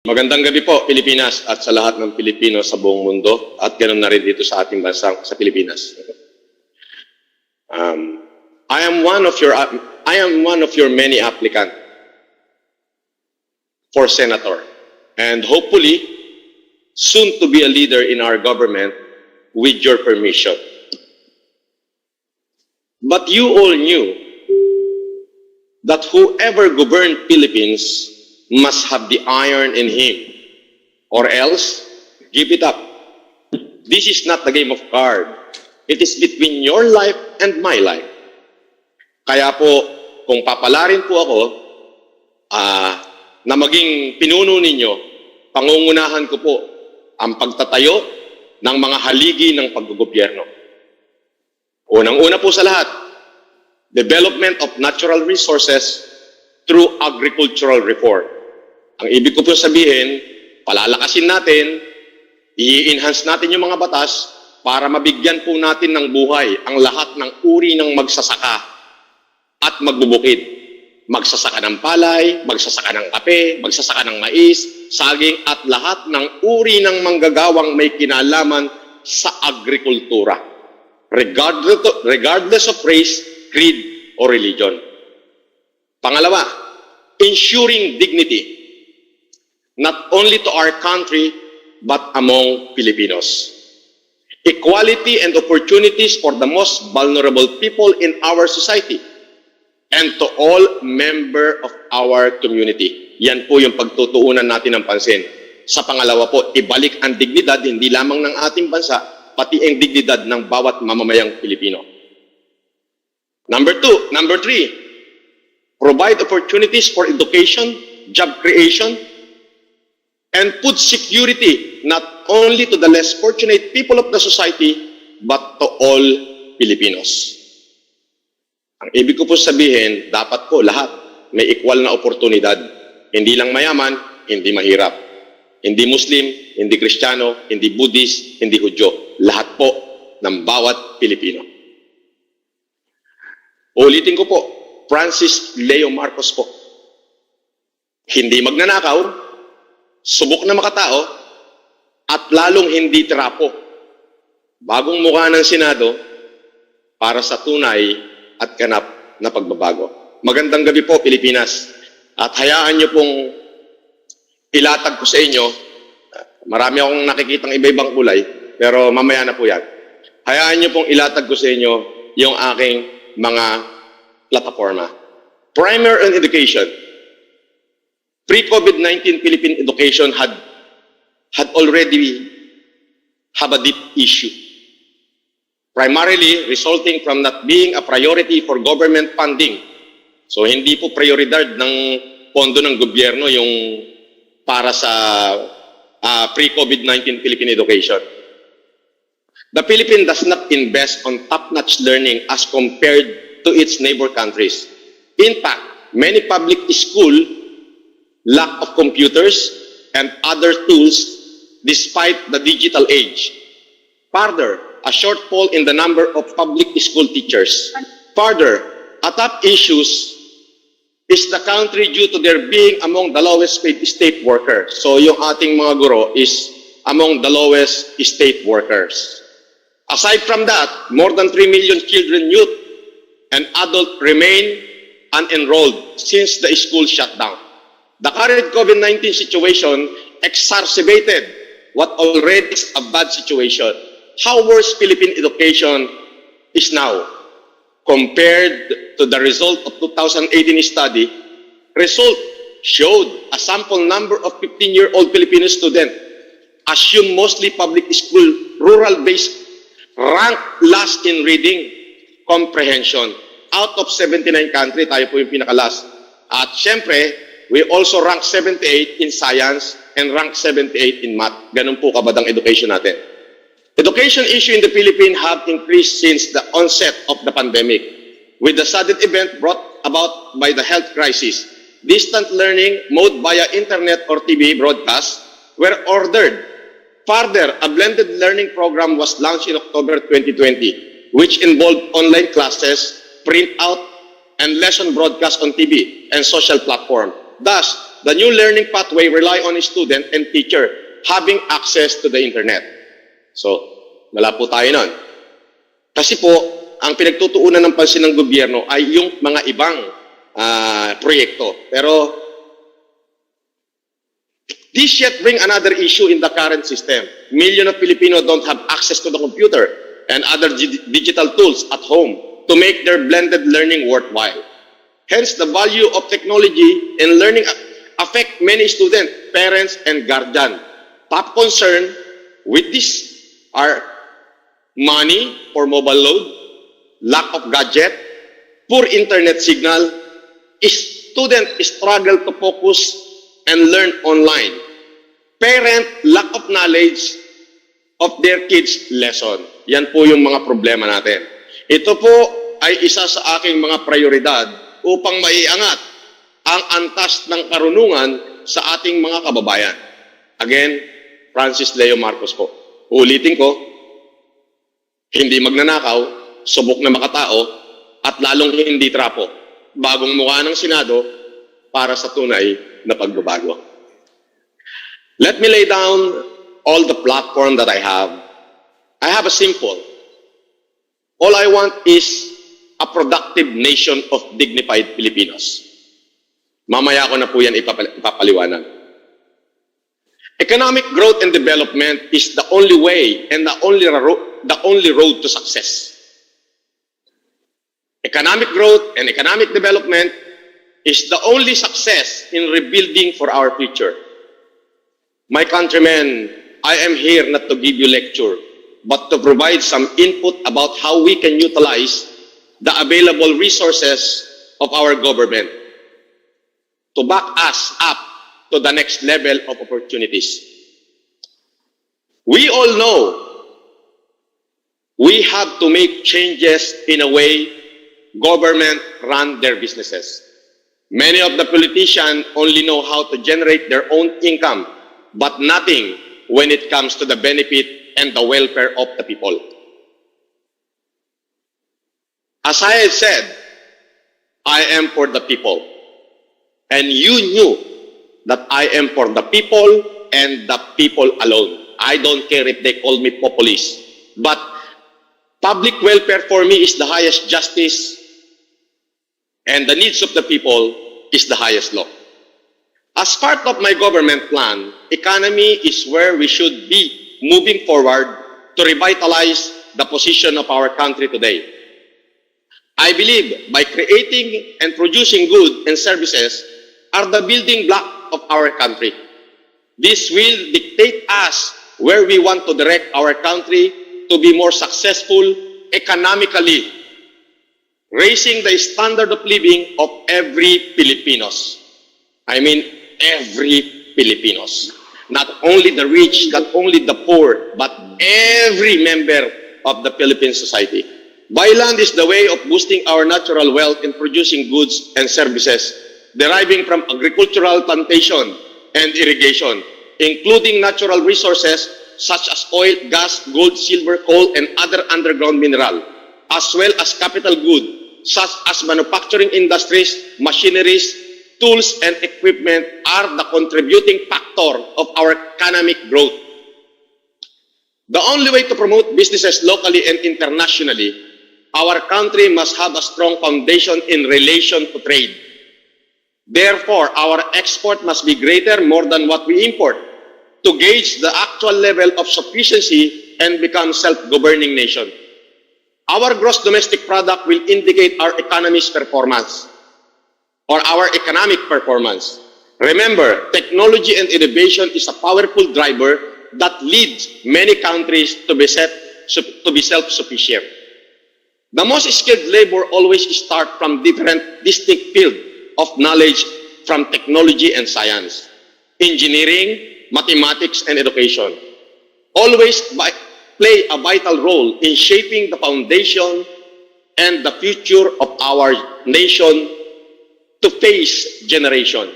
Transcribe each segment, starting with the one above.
Magandang gabi po, Pilipinas, at sa lahat ng Pilipino sa buong mundo, at ganoon na rin dito sa ating bansa, sa Pilipinas. I am one of your many applicants for senator, and hopefully soon to be a leader in our government with your permission. But you all knew that whoever governed Philippines must have the iron in him, or else give it up. This is not the game of cards. It is between your life and my life. Kaya po, kung papalarin po ako na maging pinuno ninyo, pangungunahan ko po ang pagtatayo ng mga haligi ng paggogobyerno. Unang-una po sa lahat, development of natural resources through agricultural reform. Ang ibig ko po sabihin, palalakasin natin, i-enhance natin yung mga batas para mabigyan po natin ng buhay ang lahat ng uri ng magsasaka at magbubukid. Magsasaka ng palay, magsasaka ng kape, magsasaka ng mais, saging at lahat ng uri ng manggagawang may kinalaman sa agrikultura, regardless of race, creed, or religion. Pangalawa, ensuring dignity, not only to our country, but among Filipinos. Equality and opportunities for the most vulnerable people in our society and to all member of our community. Yan po yung pagtutuunan natin ng pansin. Sa pangalawa po, ibalik ang dignidad hindi lamang ng ating bansa, pati ang dignidad ng bawat mamamayang Pilipino. Number three, provide opportunities for education, job creation, and food security not only to the less fortunate people of the society, but to all Filipinos. Ang ibig ko po sabihin, dapat po lahat may equal na oportunidad. Hindi lang mayaman, hindi mahirap. Hindi Muslim, hindi Kristiyano, hindi Buddhist, hindi Hudyo. Lahat po ng bawat Pilipino. Ulitin ko po, Francis Leo Marcos po. Hindi magnanakaw, subok na makatao, at lalong hindi trapo. Bagong mukha ng senado para sa tunay at ganap na pagbabago. Magandang gabi po, Pilipinas. At hayaan niyo pong ilatag ko sa inyo, marami akong nakikitang iba-ibang kulay, pero mamaya na po yan. Hayaan niyo pong ilatag ko sa inyo yung aking mga plataforma. Primary education. Pre-COVID-19 Philippine education had already have a deep issue, primarily resulting from not being a priority for government funding. So hindi po prioridad ng pondo ng gobyerno yung para sa pre-COVID-19 Philippine education. The Philippines does not invest on top-notch learning as compared to its neighbor countries. In fact, many public schools lack of computers and other tools despite the digital age. Further, a shortfall in the number of public school teachers. Further, a top issue is the country due to their being among the lowest paid state workers. So yung ating mga guro is among the lowest state workers. Aside from that, more than 3 million children, youth, and adults remain unenrolled since the school shut down. The current COVID-19 situation exacerbated what already is a bad situation. How worse Philippine education is now compared to the result of 2018 study. Result showed a sample number of 15-year-old Filipino students, assumed mostly public school, rural-based, ranked last in reading comprehension. Out of 79 countries, tayo po yung pinaka-last. At syempre, we also rank 78 in science and rank 78 in math. Ganun po kabadang education natin. Education issue in the Philippines have increased since the onset of the pandemic. With the sudden event brought about by the health crisis, distant learning mode via internet or TV broadcast were ordered. Further, a blended learning program was launched in October 2020, which involved online classes, print out, and lesson broadcast on TV and social platform. Thus, the new learning pathway rely on a student and teacher having access to the internet. So, wala po tayo nun. Kasi po, ang pinagtutuunan ng pansin ng gobyerno ay yung mga ibang proyekto. Pero, this yet bring another issue in the current system. Millions of Filipinos don't have access to the computer and other digital tools at home to make their blended learning worthwhile. Hence, the value of technology in learning affect many students, parents, and guardians. Top concern with this are money for mobile load, lack of gadget, poor internet signal, student struggle to focus and learn online, parent lack of knowledge of their kids' lesson. Yan po yung mga problema natin. Ito po ay isa sa aking mga prioridad upang maiangat ang antas ng karunungan sa ating mga kababayan. Again, Francis Leo Marcos po. Ulitin ko, hindi magnanakaw, subok na makatao, at lalong hindi trapo. Bagong mukha ng senado para sa tunay na pagbabago. Let me lay down all the platform that I have. I have a simple. All I want is a productive nation of dignified Filipinos. Mamaya ko na po yan ipapaliwanag. Economic growth and development is the only way and the only road to success. Economic growth and economic development is the only success in rebuilding for our future. My countrymen, I am here not to give you lecture, but to provide some input about how we can utilize the available resources of our government to back us up to the next level of opportunities. We all know we have to make changes in a way government run their businesses. Many of the politicians only know how to generate their own income, but nothing when it comes to the benefit and the welfare of the people. As I have said, I am for the people. And you knew that I am for the people and the people alone. I don't care if they call me populist. But public welfare for me is the highest justice, and the needs of the people is the highest law. As part of my government plan, economy is where we should be moving forward to revitalize the position of our country today. I believe by creating and producing goods and services are the building block of our country. This will dictate us where we want to direct our country to be more successful economically, raising the standard of living of every Filipinos. I mean, every Filipinos. Not only the rich, not only the poor, but every member of the Philippine society. Byland is the way of boosting our natural wealth in producing goods and services deriving from agricultural plantation and irrigation, including natural resources such as oil, gas, gold, silver, coal, and other underground mineral, as well as capital goods such as manufacturing industries, machineries, tools, and equipment are the contributing factor of our economic growth. The only way to promote businesses locally and internationally, our country must have a strong foundation in relation to trade. Therefore, our export must be greater more than what we import to gauge the actual level of sufficiency and become self-governing nation. Our gross domestic product will indicate our economy's performance or our economic performance. Remember, technology and innovation is a powerful driver that leads many countries to be self-sufficient. The most skilled labor always start from different distinct fields of knowledge from technology and science, engineering, mathematics, and education. Always play a vital role in shaping the foundation and the future of our nation to face generation.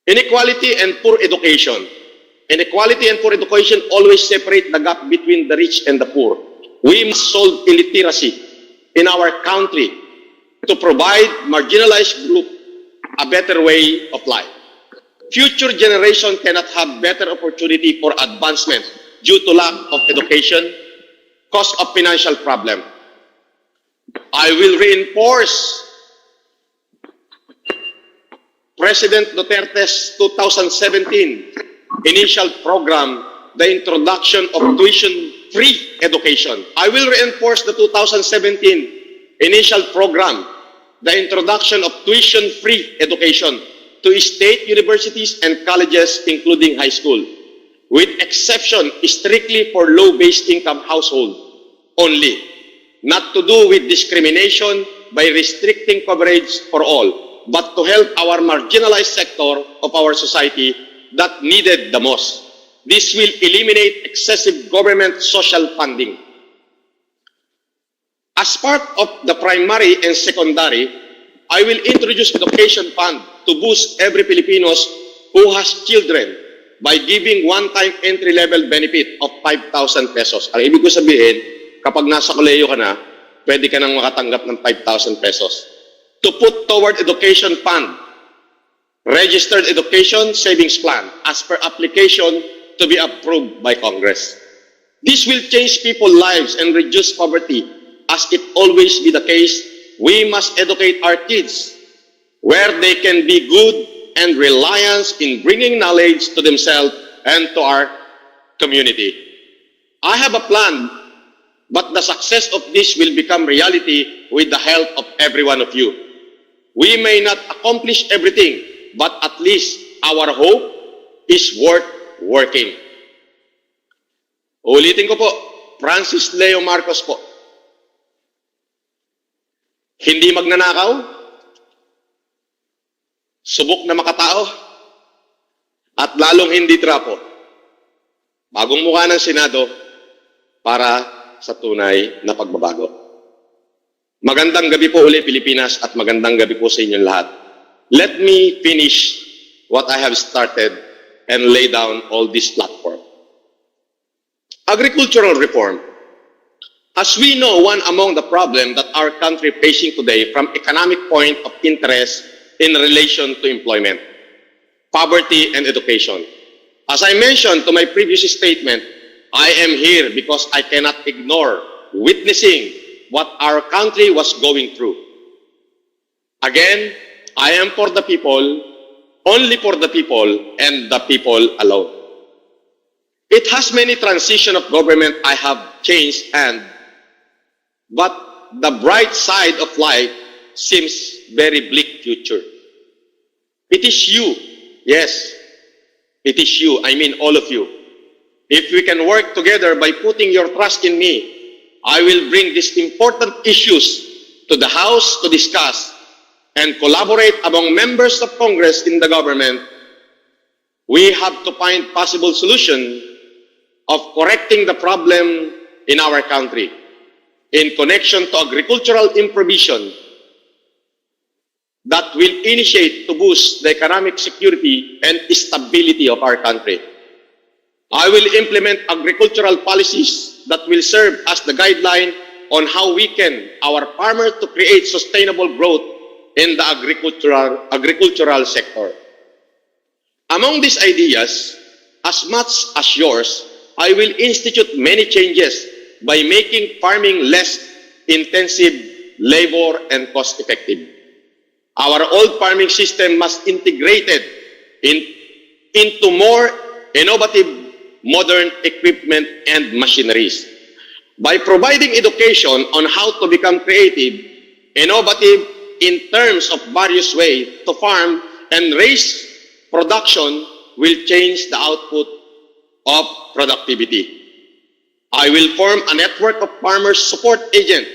Inequality and poor education. Inequality and poor education always separate the gap between the rich and the poor. We must solve illiteracy in our country to provide marginalized group a better way of life. Future generation cannot have better opportunity for advancement due to lack of education, cause of financial problem. I will reinforce President Duterte's 2017 initial program, the introduction of tuition-free education. I will reinforce the 2017 initial program, the introduction of tuition-free education to state universities and colleges, including high school, with exception strictly for low-based income household only, not to do with discrimination by restricting coverage for all, but to help our marginalized sector of our society that needed the most. This will eliminate excessive government social funding. As part of the primary and secondary, I will introduce education fund to boost every Filipinos who has children by giving one-time entry-level benefit of 5,000 pesos. Ang ibig ko sabihin, kapag nasa kolehiyo ka na, pwede ka nang makatanggap ng 5,000 pesos. To put toward education fund, registered education savings plan as per application to be approved by Congress. This will change people's lives and reduce poverty. As it always be the case, we must educate our kids where they can be good and reliance in bringing knowledge to themselves and to our community. I have a plan, but the success of this will become reality with the help of every one of you. We may not accomplish everything, but at least our hope is worth working. Ulitin ko po, Francis Leo Marcos po. Hindi magnanakaw, subok na makatao, at lalong hindi trapo. Bagong mukha ng senado para sa tunay na pagbabago. Magandang gabi po uli Pilipinas at magandang gabi po sa inyong lahat. Let me finish what I have started and lay down all this platform. Agricultural reform. As we know, one among the problems that our country facing today from economic point of interest in relation to employment, poverty, and education. As I mentioned to my previous statement, I am here because I cannot ignore witnessing what our country was going through. Again, I am for the people, only for the people, and the people alone. It has many transition of government I have changed but the bright side of life seems very bleak future. It is you, yes, it is you, I mean all of you. If we can work together by putting your trust in me, I will bring these important issues to the House to discuss and collaborate among members of Congress in the government. We have to find possible solution of correcting the problem in our country in connection to agricultural improvisation that will initiate to boost the economic security and stability of our country. I will implement agricultural policies that will serve as the guideline on how we can, our farmers, to create sustainable growth in the agricultural sector. Among these ideas, as much as yours, I will institute many changes by making farming less intensive, labor, and cost-effective. Our old farming system must integrated into more innovative, modern equipment and machineries. By providing education on how to become creative, innovative in terms of various ways to farm and raise production will change the output of productivity. I will form a network of farmers support agents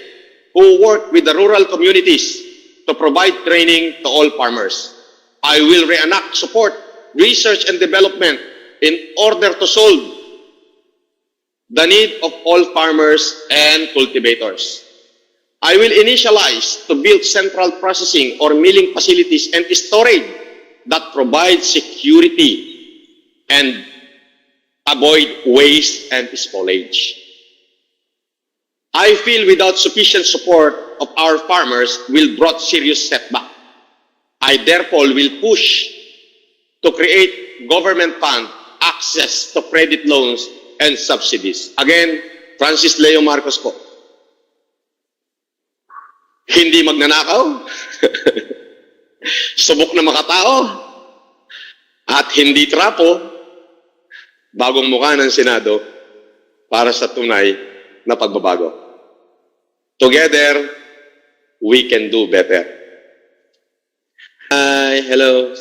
who work with the rural communities to provide training to all farmers. I will reenact support, research, and development in order to solve the need of all farmers and cultivators. I will initialize to build central processing or milling facilities and storage that provide security and avoid waste and spoilage. I feel without sufficient support of our farmers will brought serious setback. I therefore will push to create government fund access to credit loans and subsidies. Again, Francis Leo Marcos po. Hindi magnanakaw, subok na makatao, at hindi trapo, bagong mukha ng Senado para sa tunay na pagbabago. Together, we can do better. Hi, hello.